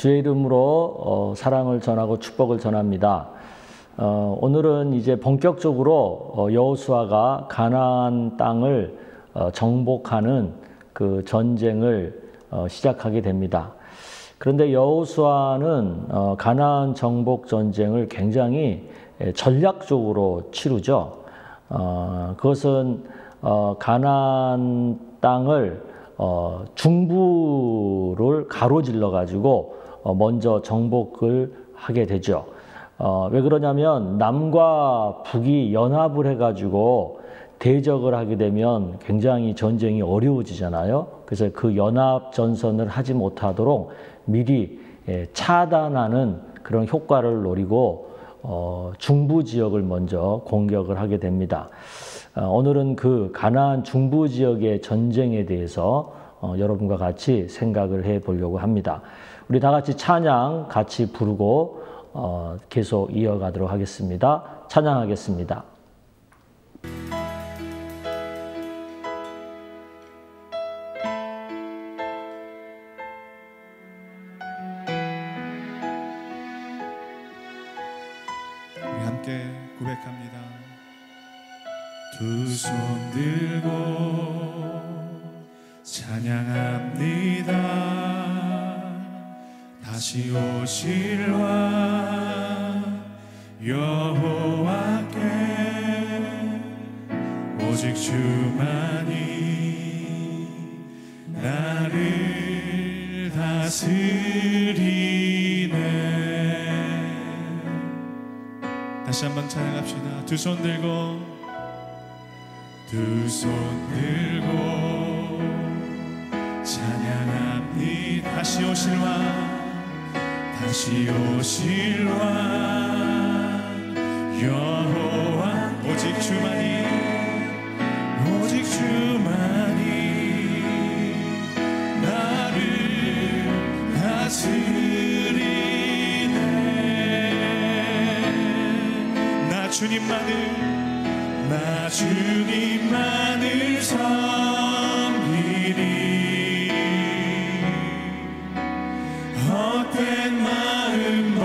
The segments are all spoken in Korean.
주의 이름으로 사랑을 전하고 축복을 전합니다. 오늘은 이제 본격적으로 여호수아가 가나안 땅을 정복하는 그 전쟁을 시작하게 됩니다. 그런데 여호수아는 가나안 정복 전쟁을 굉장히 전략적으로 치르죠. 그것은 가나안 땅을 중부를 가로질러 가지고 먼저 정복을 하게 되죠. 왜 그러냐면 남과 북이 연합을 해가지고 대적을 하게 되면 굉장히 전쟁이 어려워지잖아요. 그래서 그 연합 전선을 하지 못하도록 미리 차단하는 그런 효과를 노리고 중부 지역을 먼저 공격을 하게 됩니다. 오늘은 그 가나안 중부 지역의 전쟁에 대해서 여러분과 같이 생각을 해 보려고 합니다. 우리 다 같이 찬양 같이 부르고 계속 이어가도록 하겠습니다. 찬양하겠습니다. 우리 함께 고백합니다. 두 손 들고 찬양합니다. 다시 오실 왕 여호와께 오직 주만이 나를 다스리네. 다시 한번 찬양합시다. 두 손 들고 찬양합니다. 다시 오실 왕 여호와 오직 주만이 나를 다스리네. 나 주님만을 섬기리. 헛된 마음 버리고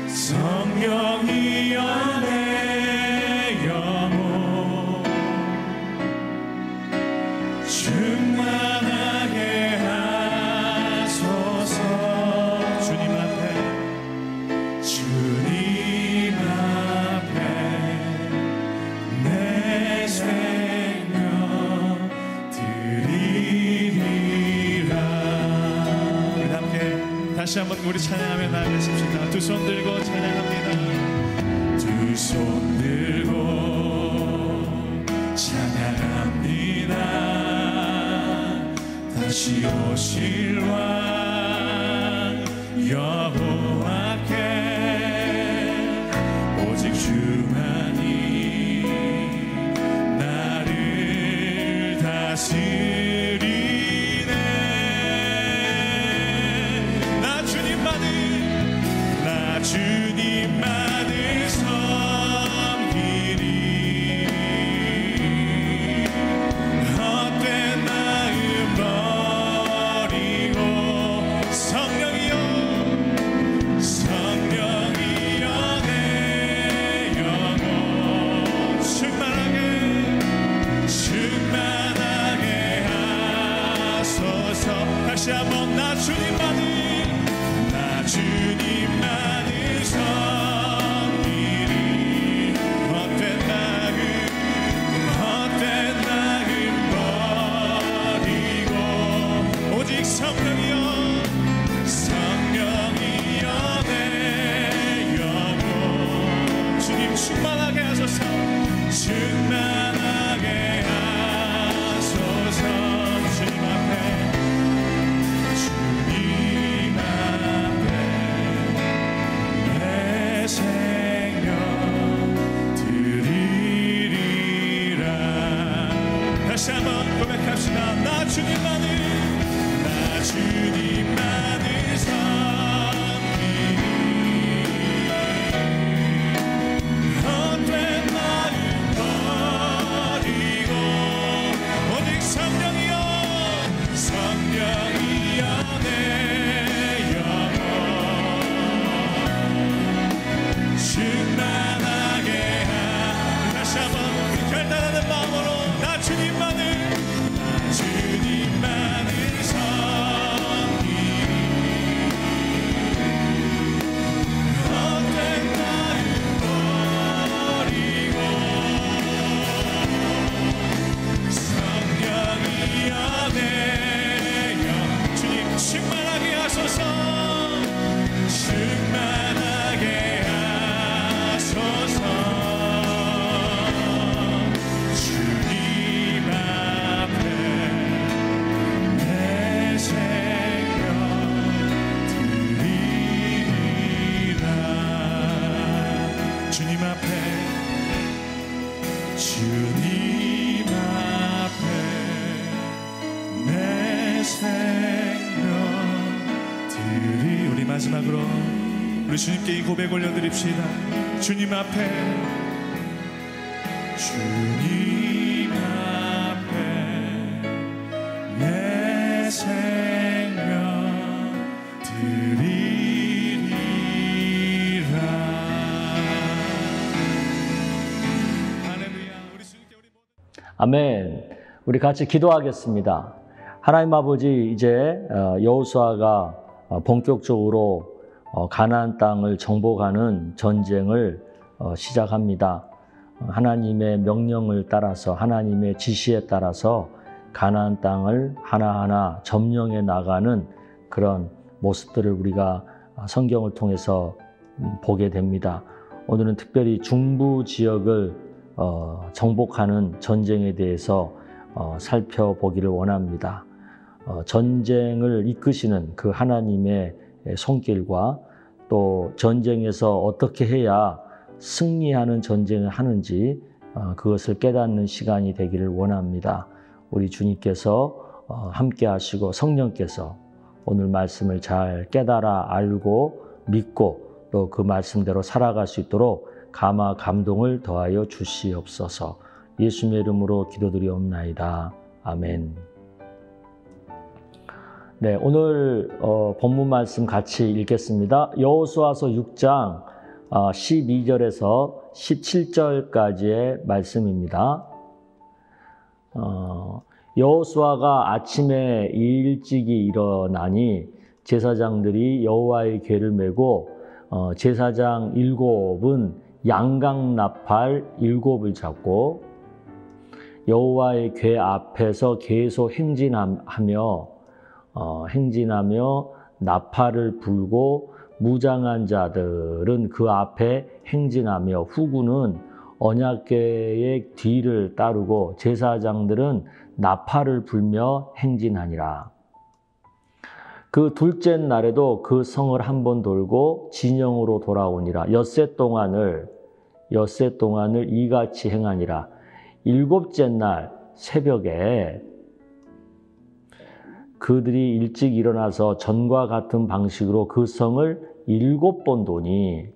성령이여 내 영혼 충만하게 하소서. 주님 앞에 내 생명 드리리라. 우리 함께 다시 한번 우리 찬양하며 나아가십시다. 두 손 들고 찬양합니다. 두 손 들고 찬양합니다. 다시 오실 왕 여호와께 오직 주만이 나를 다스리네. 나 주님만을 섬기리. 헛된 마음 버리고 성령이여 내 영혼 충만하게 하소서. 다시 한번 나 주님만을 섬기리. 헛된 마음 버리고 오직 성령이여 내 영혼 주님 충만하게 하소서. 주님 앞에 내 마지막으로 우리 주님께 이 고백 올려드립시다. 주님 앞에, 주님 앞에 내 생명 드리리라. 할렐루야. 우리 주님께 우리 모두 아멘. 우리 같이 기도하겠습니다. 하나님 아버지, 이제 여호수아가 본격적으로 가나안 땅을 정복하는 전쟁을 시작합니다. 하나님의 명령을 따라서, 하나님의 지시에 따라서 가나안 땅을 하나하나 점령해 나가는 그런 모습들을 우리가 성경을 통해서 보게 됩니다. 오늘은 특별히 중부 지역을 정복하는 전쟁에 대해서 살펴보기를 원합니다. 전쟁을 이끄시는 그 하나님의 손길과 또 전쟁에서 어떻게 해야 승리하는 전쟁을 하는지 그것을 깨닫는 시간이 되기를 원합니다. 우리 주님께서 함께 하시고 성령께서 오늘 말씀을 잘 깨달아 알고 믿고 또 그 말씀대로 살아갈 수 있도록 감화 감동을 더하여 주시옵소서. 예수님의 이름으로 기도드리옵나이다. 아멘. 네, 오늘 본문 말씀 같이 읽겠습니다. 여호수아서 6장 12절에서 17절까지의 말씀입니다. 여호수아가 아침에 일찍이 일어나니 제사장들이 여호와의 궤를 메고 제사장 7은 양강나팔 7을 잡고 여호와의 궤 앞에서 계속 행진하며 나팔을 불고 무장한 자들은 그 앞에 행진하며 후군은 언약궤의 뒤를 따르고 제사장들은 나팔을 불며 행진하니라. 그 둘째 날에도 그 성을 한 번 돌고 진영으로 돌아오니라. 엿새 동안을 이같이 행하니라. 일곱째 날 새벽에 그들이 일찍 일어나서 전과 같은 방식으로 그 성을 7번 도니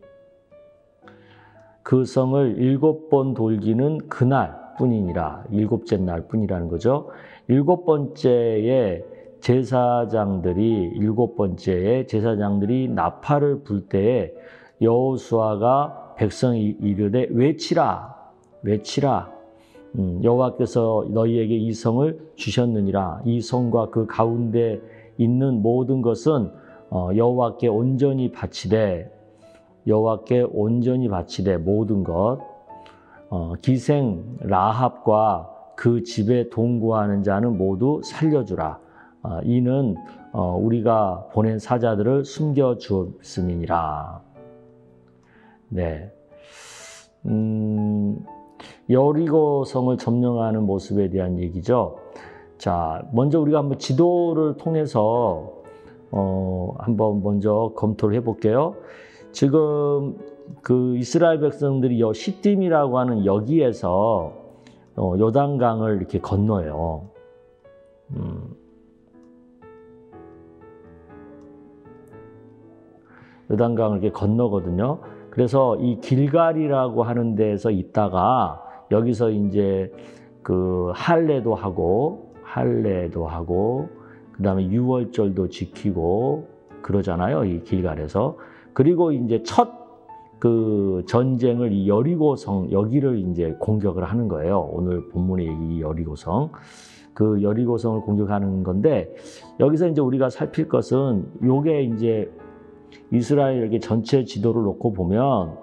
그 성을 7번 돌기는 그날 뿐이니라. 일곱째 날 뿐이라는 거죠. 일곱 번째에 제사장들이 나팔을 불 때에 여호수아가 백성이 이르되 외치라. 여호와께서 너희에게 이 성을 주셨느니라. 이 성과 그 가운데 있는 모든 것은 여호와께 온전히 바치되 모든 것 기생 라합과 그 집에 동거하는 자는 모두 살려주라. 이는 우리가 보낸 사자들을 숨겨주었음이니라. 네. 여리고 성을 점령하는 모습에 대한 얘기죠. 자, 먼저 우리가 한번 지도를 통해서 한번 먼저 검토를 해볼게요. 지금 그 이스라엘 백성들이 시딤이라고 하는 여기에서 요단강을 이렇게 건너요. 요단강을 이렇게 건너거든요. 그래서 이 길갈이라고 하는 데에서 있다가 여기서 이제 그 할례도 하고 그다음에 유월절도 지키고 그러잖아요. 이 길갈에서. 그리고 이제 첫 그 전쟁을 이 여리고성 여기를 이제 공격을 하는 거예요. 오늘 본문의 이 여리고성. 그 여리고성을 공격하는 건데 여기서 이제 우리가 살필 것은 요게 이제 이스라엘 이렇게 전체 지도를 놓고 보면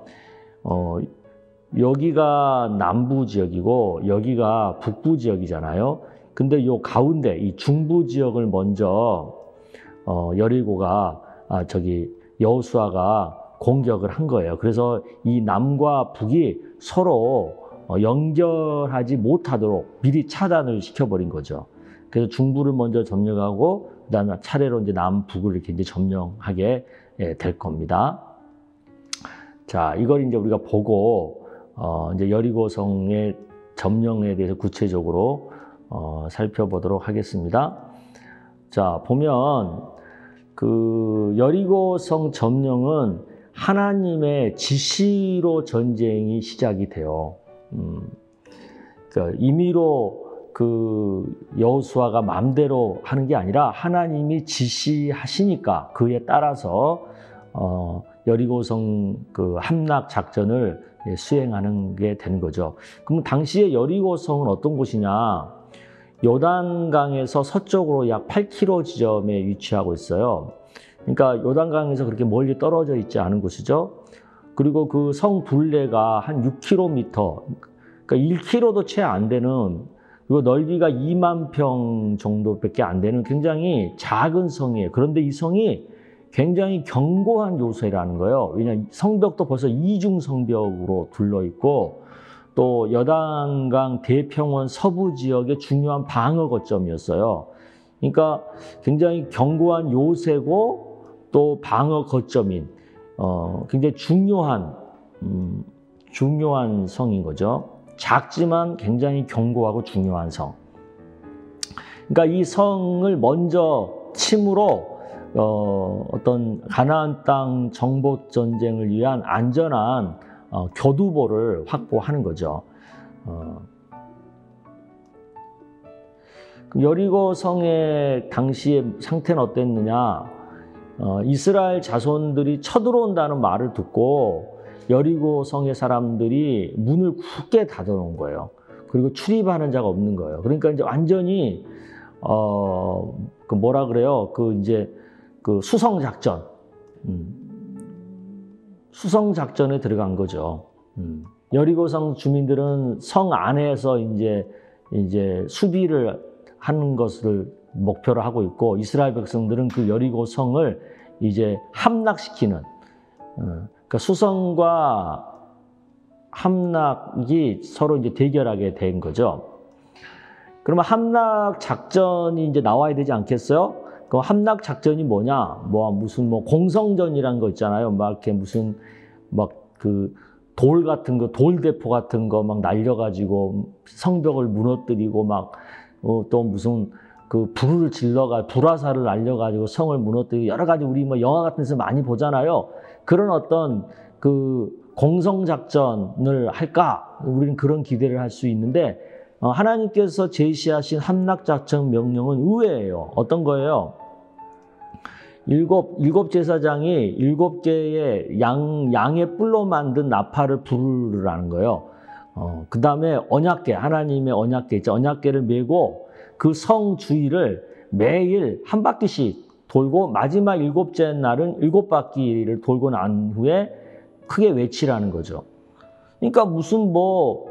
여기가 남부 지역이고 여기가 북부 지역이잖아요. 근데 요 가운데 이 중부 지역을 먼저 여리고가 여호수아가 공격을 한 거예요. 그래서 이 남과 북이 서로 연결하지 못하도록 미리 차단을 시켜버린 거죠. 그래서 중부를 먼저 점령하고 그다음에 차례로 이제 남북을 이렇게 이제 점령하게 될 겁니다. 자, 이걸 이제 우리가 보고 이제 여리고성의 점령에 대해서 구체적으로 살펴보도록 하겠습니다. 자, 보면 그 여리고성 점령은 하나님의 지시로 전쟁이 시작이 돼요. 그러니까 임의로 그 여호수아가 마음대로 하는 게 아니라 하나님이 지시하시니까 그에 따라서 여리고성 그 함락 작전을 수행하는 게 되는 거죠. 그럼 당시에 여리고성은 어떤 곳이냐? 요단강에서 서쪽으로 약 8km 지점에 위치하고 있어요. 그러니까 요단강에서 그렇게 멀리 떨어져 있지 않은 곳이죠. 그리고 그 성 둘레가 한 6km, 그러니까 1km도 채 안 되는, 그리고 넓이가 2만 평 정도밖에 안 되는 굉장히 작은 성이에요. 그런데 이 성이 굉장히 견고한 요새라는 거예요. 왜냐하면 성벽도 벌써 이중 성벽으로 둘러 있고 또 여단강 대평원 서부 지역의 중요한 방어 거점이었어요. 그러니까 굉장히 견고한 요새고 또 방어 거점인 굉장히 중요한 성인 거죠. 작지만 굉장히 견고하고 중요한 성. 그러니까 이 성을 먼저 침으로 어떤 가나안 땅 정복 전쟁을 위한 안전한 교두보를 확보하는 거죠. 여리고 성의 당시의 상태는 어땠느냐? 이스라엘 자손들이 쳐들어온다는 말을 듣고 여리고 성의 사람들이 문을 굳게 닫아놓은 거예요. 그리고 출입하는 자가 없는 거예요. 그러니까 이제 완전히 그 뭐라 그래요? 그 이제 그 수성 작전, 수성 작전에 들어간 거죠. 여리고성 주민들은 성 안에서 이제 수비를 하는 것을 목표로 하고 있고 이스라엘 백성들은 그 여리고 성을 이제 함락시키는, 그러니까 수성과 함락이 서로 이제 대결하게 된 거죠. 그러면 함락 작전이 이제 나와야 되지 않겠어요? 그 함락 작전이 뭐냐? 무슨 공성전이란 거 있잖아요. 막 이렇게 무슨 그 돌 같은 거, 돌대포 같은 거 막 날려가지고 성벽을 무너뜨리고 또 무슨 그 불을 불화살을 날려가지고 성을 무너뜨리고 여러 가지 우리 영화 같은 데서 많이 보잖아요. 그런 어떤 그 공성작전을 할까? 우리는 그런 기대를 할 수 있는데 하나님께서 제시하신 함락작전 명령은 의외예요. 어떤 거예요? 일곱 제사장이 7개의 양의 뿔로 만든 나팔을 부르라는 거예요. 그 다음에 언약궤, 하나님의 언약궤 있죠. 언약궤를 메고 그 성 주위를 매일 한 바퀴씩 돌고 마지막 7째 날은 7바퀴를 돌고 난 후에 크게 외치라는 거죠. 그러니까 무슨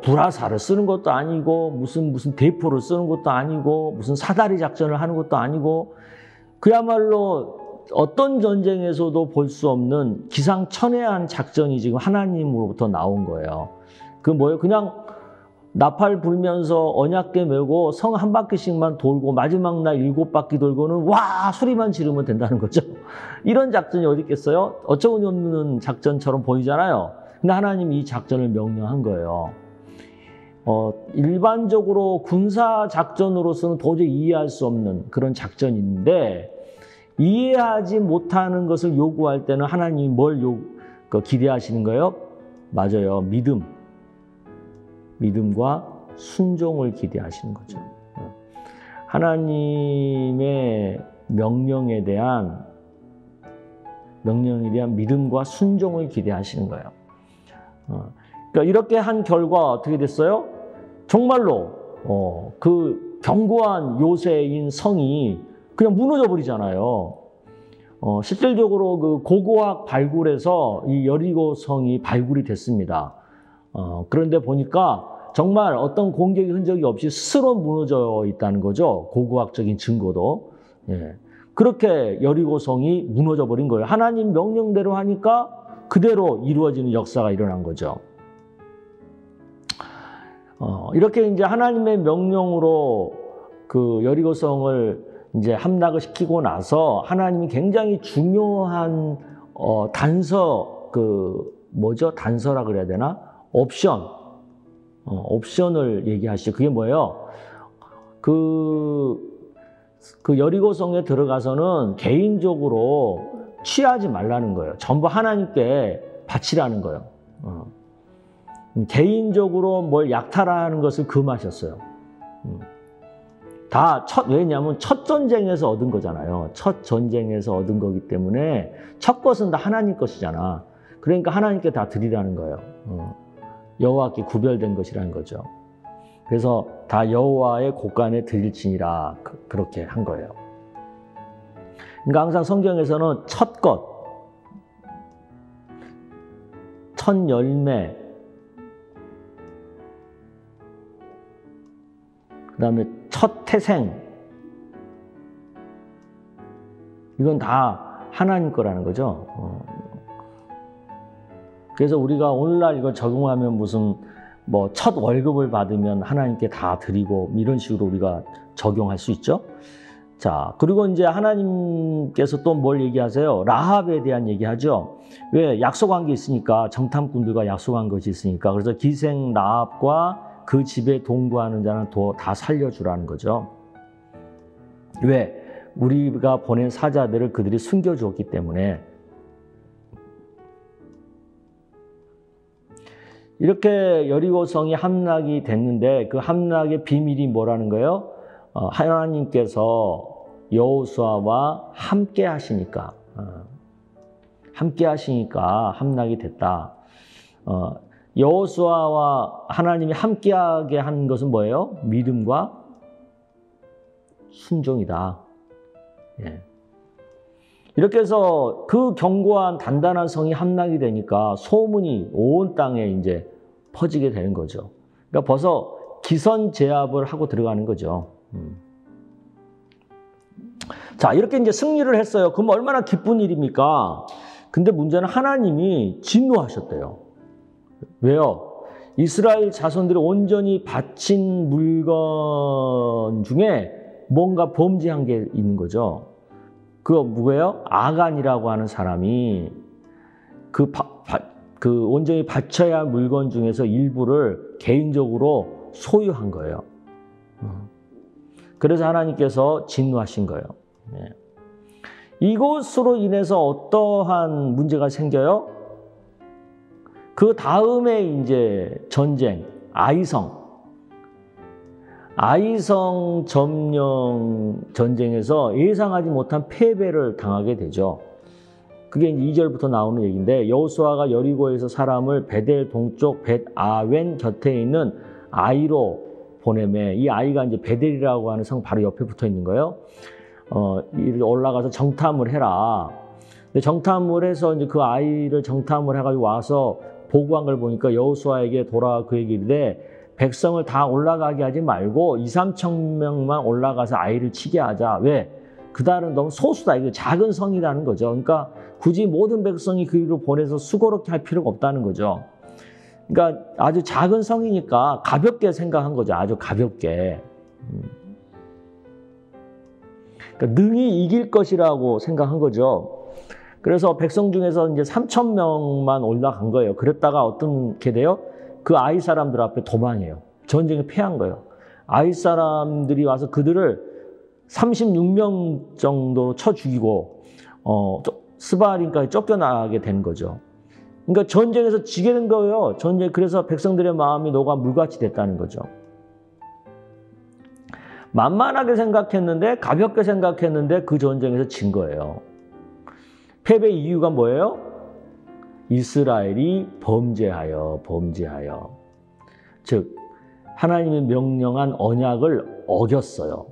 불화살을 쓰는 것도 아니고 무슨 대포를 쓰는 것도 아니고 무슨 사다리 작전을 하는 것도 아니고 그야말로 어떤 전쟁에서도 볼 수 없는 기상천외한 작전이 지금 하나님으로부터 나온 거예요. 그 뭐예요? 그냥 나팔 불면서 언약궤 메고 성 한 바퀴씩만 돌고 마지막 날 7바퀴 돌고는 와 소리만 지르면 된다는 거죠. 이런 작전이 어디 있겠어요? 어처구니없는 작전처럼 보이잖아요. 근데 하나님이 이 작전을 명령한 거예요. 일반적으로 군사 작전으로서는 도저히 이해할 수 없는 그런 작전인데 이해하지 못하는 것을 요구할 때는 하나님이 뭘 기대하시는 거예요? 맞아요. 믿음과 순종을 기대하시는 거죠. 하나님의 명령에 대한 믿음과 순종을 기대하시는 거예요. 그러니까 이렇게 한 결과 어떻게 됐어요? 정말로 그 견고한 요새인 성이 그냥 무너져 버리잖아요. 실질적으로 그 고고학 발굴에서 이 여리고 성이 발굴이 됐습니다. 그런데 보니까 정말 어떤 공격의 흔적이 없이 스스로 무너져 있다는 거죠. 고고학적인 증거도. 예. 그렇게 여리고성이 무너져 버린 거예요. 하나님 명령대로 하니까 그대로 이루어지는 역사가 일어난 거죠. 이렇게 이제 하나님의 명령으로 그 여리고성을 이제 함락을 시키고 나서 하나님이 굉장히 중요한 단서라 그래야 되나? 옵션을 얘기하시죠. 그게 뭐예요? 그 그 여리고성에 들어가서는 개인적으로 취하지 말라는 거예요. 전부 하나님께 바치라는 거예요. 개인적으로 뭘 약탈하는 것을 금하셨어요. 왜냐하면 첫 전쟁에서 얻은 거잖아요. 첫 전쟁에서 얻은 거기 때문에 첫 것은 다 하나님 것이잖아. 그러니까 하나님께 다 드리라는 거예요. 여호와께 구별된 것이라는 거죠. 그래서 다 여호와의 곳간에 드릴지니라 그렇게 한 거예요. 그러니까 항상 성경에서는 첫 것, 첫 열매, 그 다음에 첫 태생, 이건 다 하나님 거라는 거죠. 그래서 우리가 오늘날 이거 적용하면 무슨 뭐 첫 월급을 받으면 하나님께 다 드리고 이런 식으로 우리가 적용할 수 있죠. 자, 그리고 이제 하나님께서 또 뭘 얘기하세요? 라합에 대한 얘기하죠. 왜? 약속한 게 있으니까, 정탐꾼들과 약속한 것이 있으니까. 그래서 기생 라합과 그 집에 동거하는 자는 다 살려주라는 거죠. 왜? 우리가 보낸 사자들을 그들이 숨겨주었기 때문에. 이렇게 여리고성이 함락이 됐는데 그 함락의 비밀이 뭐라는 거예요? 하나님께서 여호수아와 함께 하시니까 함락이 됐다. 여호수아와 하나님이 함께하게 한 것은 뭐예요? 믿음과 순종이다. 예. 이렇게 해서 그 견고한 단단한 성이 함락이 되니까 소문이 온 땅에 이제 퍼지게 되는 거죠. 그러니까 벌써 기선제압을 하고 들어가는 거죠. 자, 이렇게 이제 승리를 했어요. 그럼 얼마나 기쁜 일입니까? 근데 문제는 하나님이 진노하셨대요. 왜요? 이스라엘 자손들이 온전히 바친 물건 중에 뭔가 범죄한 게 있는 거죠. 그거 누구예요? 아간이라고 하는 사람이 그 온전히 바쳐야 할 물건 중에서 일부를 개인적으로 소유한 거예요. 그래서 하나님께서 진노하신 거예요. 네. 이것으로 인해서 어떠한 문제가 생겨요? 그 다음에 이제 전쟁, 아이성 점령 전쟁에서 예상하지 못한 패배를 당하게 되죠. 그게 이제 2절부터 나오는 얘기인데 여호수아가 여리고에서 사람을 베델 동쪽 벳아웬 곁에 있는 아이로 보내매 이 아이가 이제 베델이라고 하는 성 바로 옆에 붙어 있는 거예요. 올라가서 정탐을 해라. 근데 정탐을 해서 이제 그 아이를 정탐을 해가지고 와서 보고한 걸 보니까 여호수아에게 돌아와 그에게 이르되 백성을 다 올라가게 하지 말고 2-3천 명만 올라가서 아이를 치게 하자. 왜? 그달은 너무 소수다. 이거 작은 성이라는 거죠. 그러니까 굳이 모든 백성이 그 위로 보내서 수고롭게 할 필요가 없다는 거죠. 그러니까 아주 작은 성이니까 가볍게 생각한 거죠. 아주 가볍게. 그러니까 능히 이길 것이라고 생각한 거죠. 그래서 백성 중에서 이제 3천 명만 올라간 거예요. 그랬다가 어떻게 돼요? 그 아이 사람들 앞에 도망해요. 전쟁에 패한 거예요. 아이 사람들이 와서 그들을 36명 정도로 쳐 죽이고 스바림까지 쫓겨나게 된 거죠. 그러니까 전쟁에서 지게 된 거예요. 그래서 백성들의 마음이 녹아 물같이 됐다는 거죠. 만만하게 생각했는데 가볍게 생각했는데 그 전쟁에서 진 거예요. 패배 이유가 뭐예요? 이스라엘이 범죄하여 즉 하나님이 명령한 언약을 어겼어요.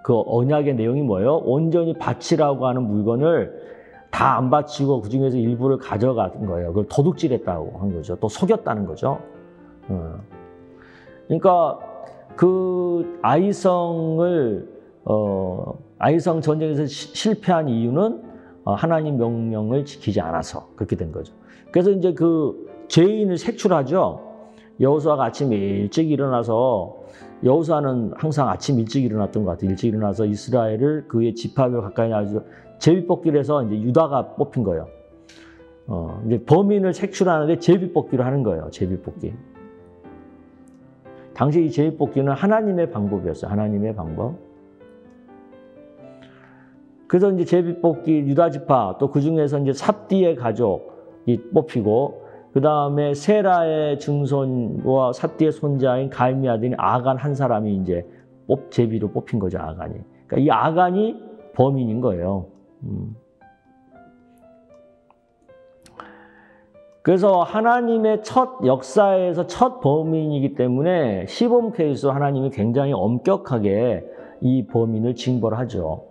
그 언약의 내용이 뭐예요? 온전히 바치라고 하는 물건을 다 안 바치고 그중에서 일부를 가져간 거예요. 그걸 도둑질했다고 한 거죠. 또 속였다는 거죠. 그러니까 그 아이성 전쟁에서 실패한 이유는 하나님 명령을 지키지 않아서 그렇게 된 거죠. 그래서 이제 그 죄인을 색출하죠. 여호수아가 아침 일찍 일어나서 여호수아는 항상 아침 일찍 일어났던 것 같아요. 일찍 일어나서 이스라엘을 그의 지파별 가까이 놔서 제비뽑기를 해서 이제 유다가 뽑힌 거예요. 이제 범인을 색출하는데 제비뽑기를 하는 거예요. 제비뽑기. 당시 이 제비뽑기는 하나님의 방법이었어요. 하나님의 방법. 그래서 이제 제비뽑기 유다지파 또 그 중에서 이제 삽디의 가족이 뽑히고 그 다음에 세라의 증손과 삽디의 손자인 갈미 아들인 아간 한 사람이 이제 제비로 뽑힌 거죠. 아간이. 그러니까 이 아간이 범인인 거예요. 그래서 하나님의 첫 역사에서 첫 범인이기 때문에 시범 케이스로 하나님이 굉장히 엄격하게 이 범인을 징벌을 하죠.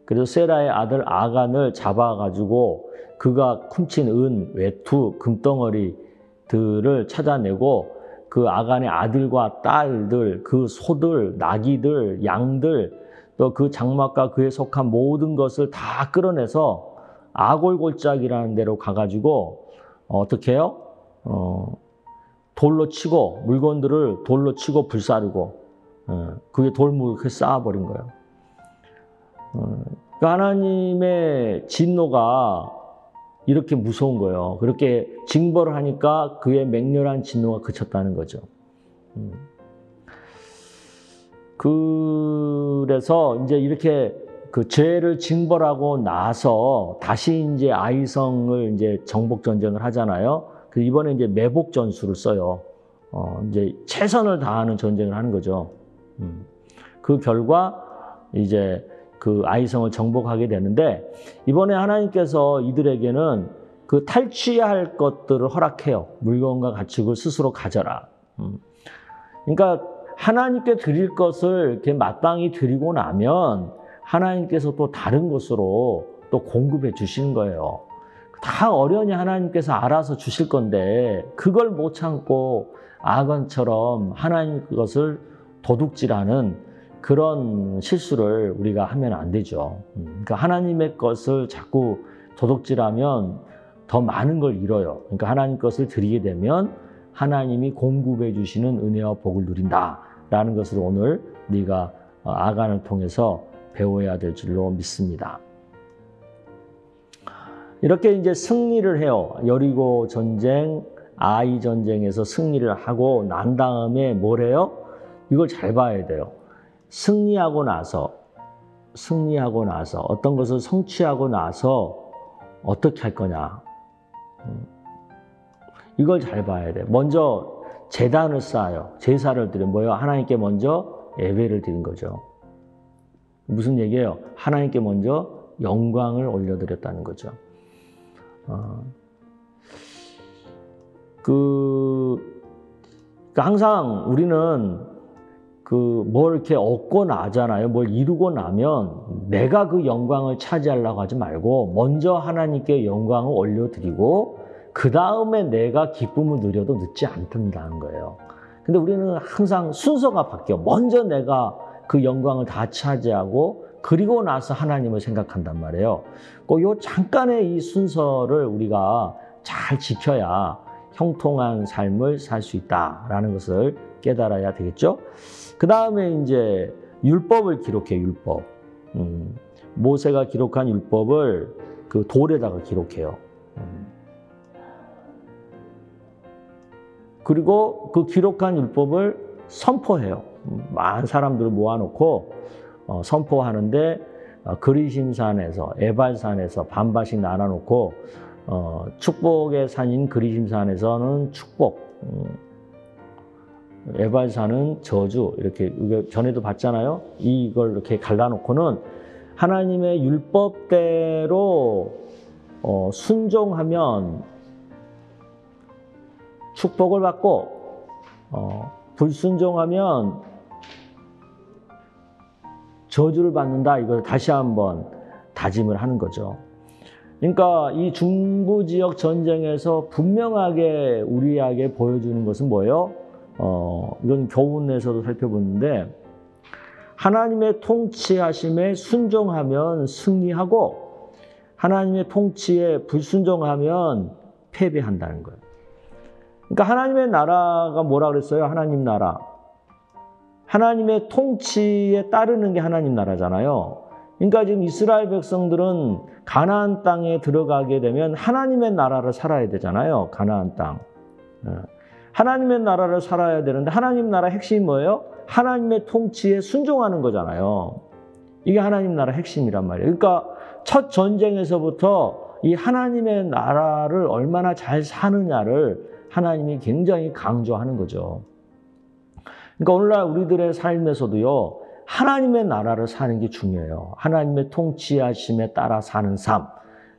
그래서 세라의 아들 아간을 잡아가지고 그가 훔친 은, 외투, 금덩어리들을 찾아내고 그 아간의 아들과 딸들, 그 소들, 나귀들, 양들, 또 그 장막과 그에 속한 모든 것을 다 끌어내서 아골골짜기라는 데로 가가지고 어떻게 해요? 돌로 치고 물건들을 돌로 치고 불사르고 그게 돌무를 쌓아버린 거예요. 그러니까 하나님의 진노가 이렇게 무서운 거예요. 그렇게 징벌을 하니까 그의 맹렬한 진노가 그쳤다는 거죠. 그래서 이제 이렇게 그 죄를 징벌하고 나서 다시 이제 아이성을 이제 정복 전쟁을 하잖아요. 그 이번에 이제 매복 전술을 써요. 이제 최선을 다하는 전쟁을 하는 거죠. 그 결과 이제 그 아이성을 정복하게 되는데 이번에 하나님께서 이들에게는 그 탈취해야 할 것들을 허락해요. 물건과 가축을 스스로 가져라. 그러니까 하나님께 드릴 것을 이렇게 마땅히 드리고 나면 하나님께서 또 다른 것으로 또 공급해 주시는 거예요. 다 어련히 하나님께서 알아서 주실 건데 그걸 못 참고 아간처럼 하나님 그것을 도둑질하는 그런 실수를 우리가 하면 안 되죠. 그러니까 하나님의 것을 자꾸 도둑질하면 더 많은 걸 잃어요. 그러니까 하나님 것을 드리게 되면 하나님이 공급해 주시는 은혜와 복을 누린다라는 것을 오늘 우리가 아간을 통해서 배워야 될 줄로 믿습니다. 이렇게 이제 승리를 해요. 여리고 전쟁, 아이 전쟁에서 승리를 하고 난 다음에 뭘 해요? 이걸 잘 봐야 돼요. 승리하고 나서 어떤 것을 성취하고 나서 어떻게 할 거냐. 이걸 잘 봐야 돼. 먼저 제단을 쌓아요. 제사를 드려 뭐예요? 하나님께 먼저 예배를 드린 거죠. 무슨 얘기예요? 하나님께 먼저 영광을 올려드렸다는 거죠. 항상 우리는 뭘 이렇게 얻고 나잖아요. 뭘 이루고 나면 내가 그 영광을 차지하려고 하지 말고 먼저 하나님께 영광을 올려드리고 그 다음에 내가 기쁨을 누려도 늦지 않는다는 거예요. 근데 우리는 항상 순서가 바뀌어. 먼저 내가 그 영광을 다 차지하고 그리고 나서 하나님을 생각한단 말이에요. 꼭 요 잠깐의 이 순서를 우리가 잘 지켜야 형통한 삶을 살 수 있다라는 것을 깨달아야 되겠죠. 그 다음에 이제 율법을 기록해, 율법. 모세가 기록한 율법을 그 돌에다가 기록해요. 그리고 그 기록한 율법을 선포해요. 많은 사람들을 모아놓고 선포하는데 그리심산에서, 에발산에서 반반씩 나눠놓고 축복의 산인 그리심산에서는 축복, 에발산은 저주, 이렇게 전에도 봤잖아요. 이걸 이렇게 갈라놓고는 하나님의 율법대로 순종하면 축복을 받고 불순종하면 저주를 받는다. 이걸 다시 한번 다짐을 하는 거죠. 그러니까 이 중부 지역 전쟁에서 분명하게 우리에게 보여주는 것은 뭐예요? 이건 교훈에서도 살펴보는데 하나님의 통치하심에 순종하면 승리하고 하나님의 통치에 불순종하면 패배한다는 거예요. 그러니까 하나님의 나라가 뭐라 그랬어요? 하나님 나라. 하나님의 통치에 따르는 게 하나님 나라잖아요. 그러니까 지금 이스라엘 백성들은 가나안 땅에 들어가게 되면 하나님의 나라를 살아야 되잖아요. 가나안 땅. 하나님의 나라를 살아야 되는데 하나님 나라 핵심이 뭐예요? 하나님의 통치에 순종하는 거잖아요. 이게 하나님 나라 핵심이란 말이에요. 그러니까 첫 전쟁에서부터 이 하나님의 나라를 얼마나 잘 사느냐를 하나님이 굉장히 강조하는 거죠. 그러니까 오늘날 우리들의 삶에서도요, 하나님의 나라를 사는 게 중요해요. 하나님의 통치하심에 따라 사는 삶.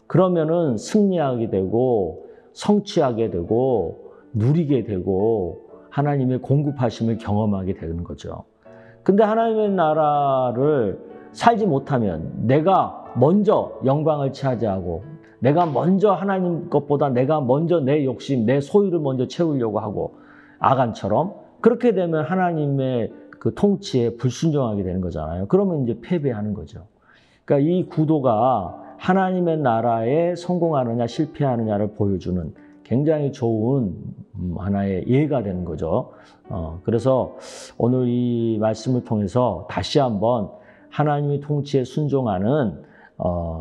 그러면은 승리하게 되고 성취하게 되고 누리게 되고 하나님의 공급하심을 경험하게 되는 거죠. 근데 하나님의 나라를 살지 못하면 내가 먼저 영광을 차지하고 내가 먼저 하나님 것보다 내가 먼저 내 욕심, 내 소유를 먼저 채우려고 하고 아간처럼 그렇게 되면 하나님의 그 통치에 불순종하게 되는 거잖아요. 그러면 이제 패배하는 거죠. 그러니까 이 구도가 하나님의 나라에 성공하느냐 실패하느냐를 보여주는 굉장히 좋은 하나의 예가 되는 거죠. 그래서 오늘 이 말씀을 통해서 다시 한번 하나님의 통치에 순종하는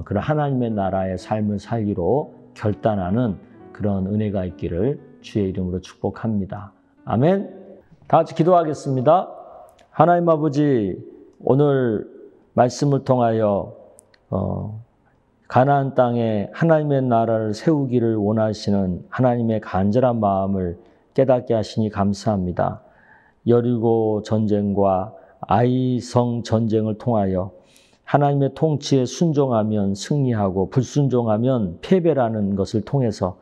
그런 하나님의 나라의 삶을 살기로 결단하는 그런 은혜가 있기를 주의 이름으로 축복합니다. 아멘. 다 같이 기도하겠습니다. 하나님 아버지, 오늘 말씀을 통하여 가나안 땅에 하나님의 나라를 세우기를 원하시는 하나님의 간절한 마음을 깨닫게 하시니 감사합니다. 여리고 전쟁과 아이성 전쟁을 통하여 하나님의 통치에 순종하면 승리하고 불순종하면 패배라는 것을 통해서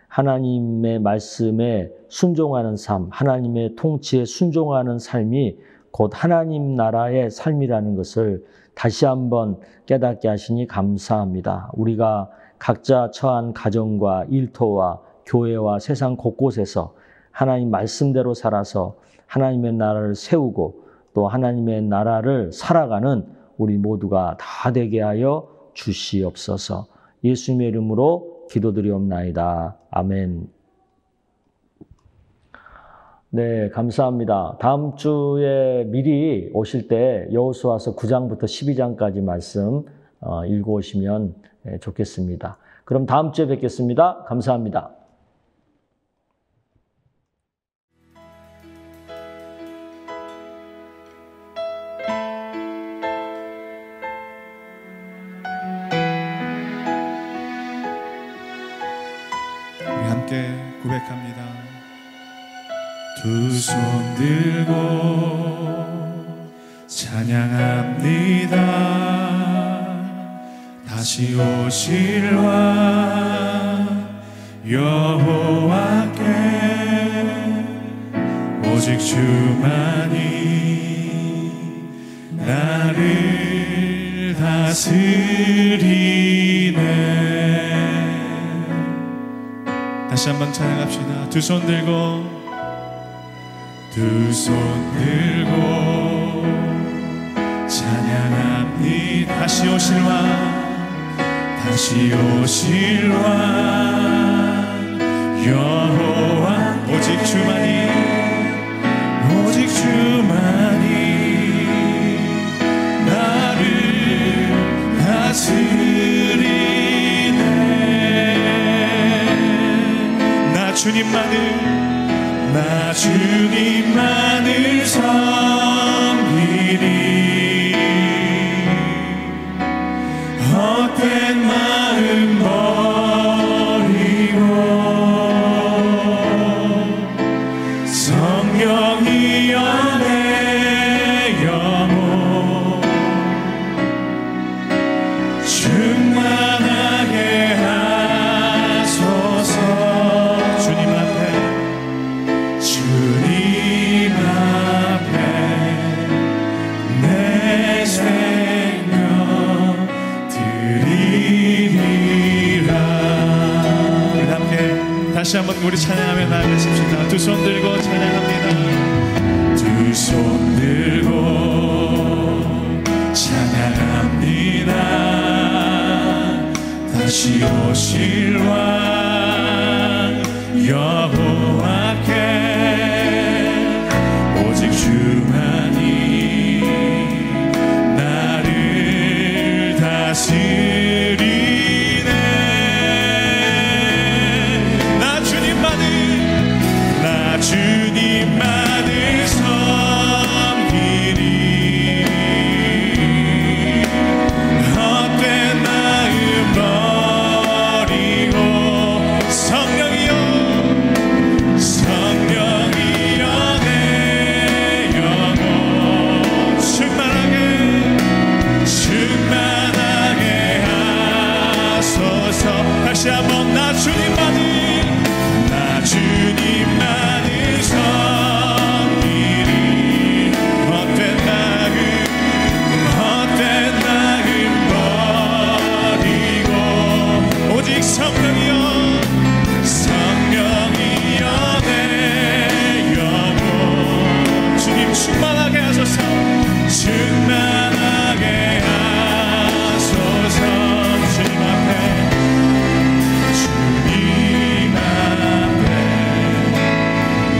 하나님의 말씀에 순종하는 삶, 하나님의 통치에 순종하는 삶이 곧 하나님 나라의 삶이라는 것을 다시 한번 깨닫게 하시니 감사합니다. 우리가 각자 처한 가정과 일터와 교회와 세상 곳곳에서 하나님 말씀대로 살아서 하나님의 나라를 세우고 또 하나님의 나라를 살아가는 우리 모두가 다 되게 하여 주시옵소서. 예수님의 이름으로 기도드리옵나이다. 아멘. 네, 감사합니다. 다음 주에 미리 오실 때 여호수아서 9장부터 12장까지 말씀 읽고 오시면 좋겠습니다. 그럼 다음 주에 뵙겠습니다. 감사합니다. 우리 함께 고백합니다. 두 손 들고 찬양합니다. 다시 오실 왕 여호와께 오직 주만이 나를 다스리네. 다시 한번 찬양합시다. 두 손 들고 찬양합니다. 다시 오실 왕 여호와 오직 주만이 나를 다스리네. 나 주님만을 섬기리. 헛된 마음 버리고 성령이여 내 영혼 충만하게 하소서. 주님 앞에 내 생명 드리리라. 우리 함께 다시 한번 우리 찬양하며 나아가십시다. 두 손 들고 찬양합니다. 두 손 들고 찬양합니다. 다시 오실 왕 여호와께 오직 주만이 나를 다스리네. 나 주님만을 섬기리. 다시 한번 나 주님만을 섬기리. 헛된 마음 버리고 오직 성령이여 내 영혼 주님 충만하게 하소서. 충만하게 하소서. 주님 앞에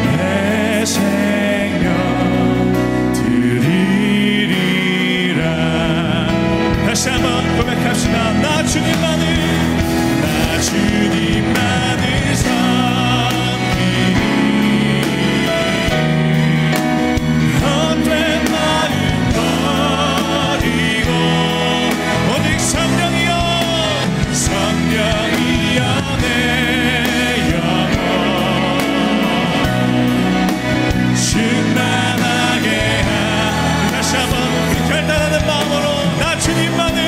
내 생명 드리리라. 다시 한번 고백합시다. 나 주님만을 섬기리. 헛된 마음 버리고 오직 성령이여 내 영혼 충만하게 다시 한번 결단하는 마음으로 나 주님만을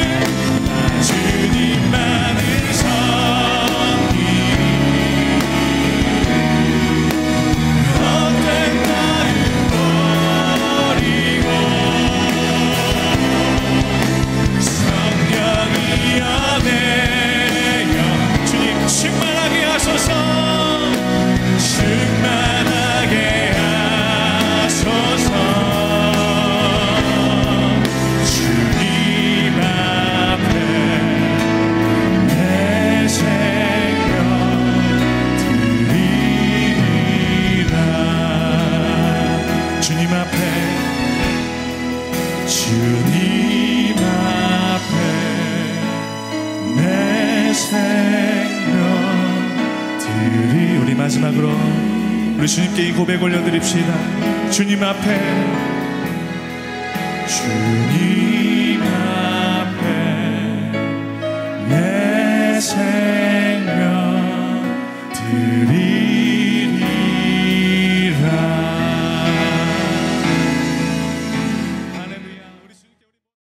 주님 앞에 내 생명 드리. 우리 마지막으로 우리 주님께 이 고백 올려드립시다. 주님 앞에 주님